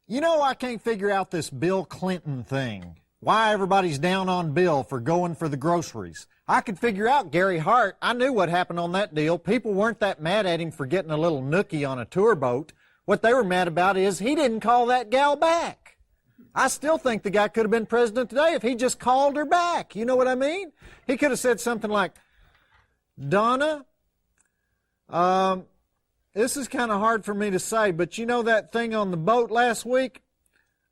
You know, I can't figure out this Bill Clinton thing. Why everybody's down on Bill for going for the groceries. I could figure out Gary Hart. I knew what happened on that deal. People weren't that mad at him for getting a little nookie on a tour boat. What they were mad about is he didn't call that gal back. I still think the guy could have been president today if he just called her back. You know what I mean? He could have said something like, Donna, this is kind of hard for me to say, but you know that thing on the boat last week?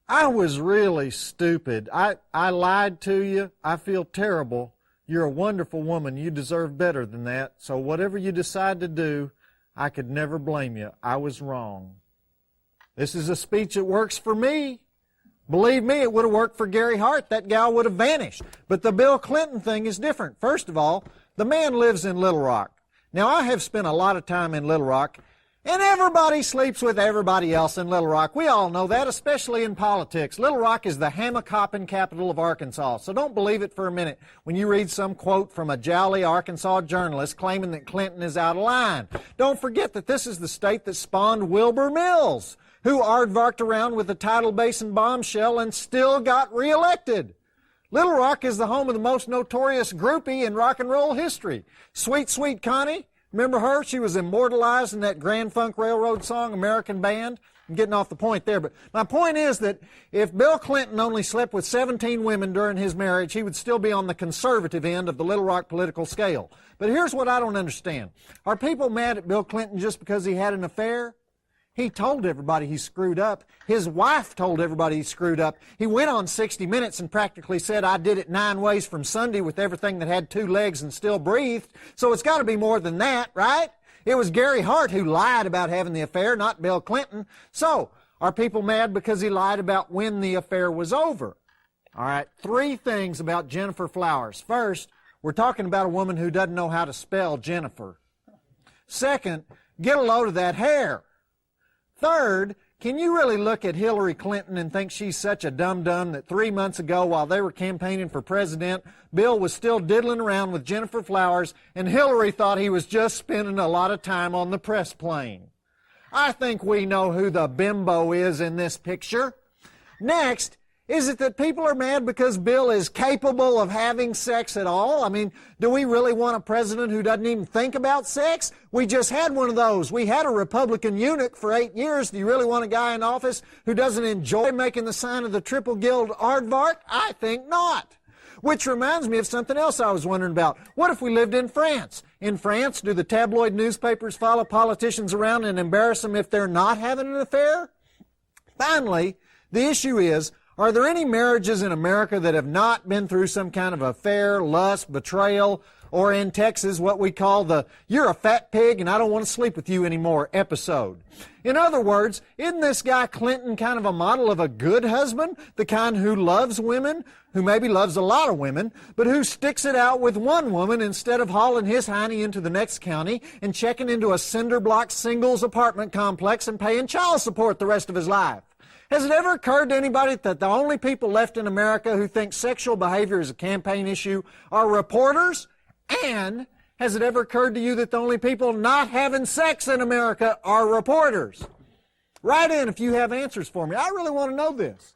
I was really stupid. I lied to you. I feel terrible. You're a wonderful woman. You deserve better than that. So whatever you decide to do, I could never blame you. I was wrong. This is a speech that works for me. Believe me, it would have worked for Gary Hart. That gal would have vanished. But the Bill Clinton thing is different. First of all, the man lives in Little Rock. Now, I have spent a lot of time in Little Rock, and everybody sleeps with everybody else in Little Rock. We all know that, especially in politics. Little Rock is the hammock-hopping capital of Arkansas. So don't believe it for a minute when you read some quote from a jolly Arkansas journalist claiming that Clinton is out of line. Don't forget that this is the state that spawned Wilbur Mills, who aardvarked around with the Tidal Basin bombshell and still got reelected. Little Rock is the home of the most notorious groupie in rock and roll history. Sweet, Sweet Connie. Remember her? She was immortalized in that Grand Funk Railroad song, American Band. I'm getting off the point there, but my point is that if Bill Clinton only slept with 17 women during his marriage, he would still be on the conservative end of the Little Rock political scale. But here's what I don't understand. Are people mad at Bill Clinton just because he had an affair? He told everybody he screwed up. His wife told everybody he screwed up. He went on 60 Minutes and practically said, I did it 9 ways from Sunday with everything that had 2 legs and still breathed. So it's got to be more than that, right? It was Gary Hart who lied about having the affair, not Bill Clinton. So are people mad because he lied about when the affair was over? All right, 3 things about Jennifer Flowers. First, we're talking about a woman who doesn't know how to spell Jennifer. Second, get a load of that hair. Third, can you really look at Hillary Clinton and think she's such a dum-dum that 3 months ago while they were campaigning for president, Bill was still diddling around with Jennifer Flowers and Hillary thought he was just spending a lot of time on the press plane? I think we know who the bimbo is in this picture. Next, is it that people are mad because Bill is capable of having sex at all? I mean, do we really want a president who doesn't even think about sex? We just had one of those. We had a Republican eunuch for 8 years. Do you really want a guy in office who doesn't enjoy making the sign of the triple guild aardvark? I think not. Which reminds me of something else I was wondering about. What if we lived in France? In France, do the tabloid newspapers follow politicians around and embarrass them if they're not having an affair? Finally, the issue is, are there any marriages in America that have not been through some kind of affair, lust, betrayal, or in Texas what we call the "you're a fat pig and I don't want to sleep with you anymore" episode? In other words, isn't this guy Clinton kind of a model of a good husband? The kind who loves women, who maybe loves a lot of women, but who sticks it out with one woman instead of hauling his hiney into the next county and checking into a cinder block singles apartment complex and paying child support the rest of his life? Has it ever occurred to anybody that the only people left in America who think sexual behavior is a campaign issue are reporters? And has it ever occurred to you that the only people not having sex in America are reporters? Write in if you have answers for me. I really want to know this.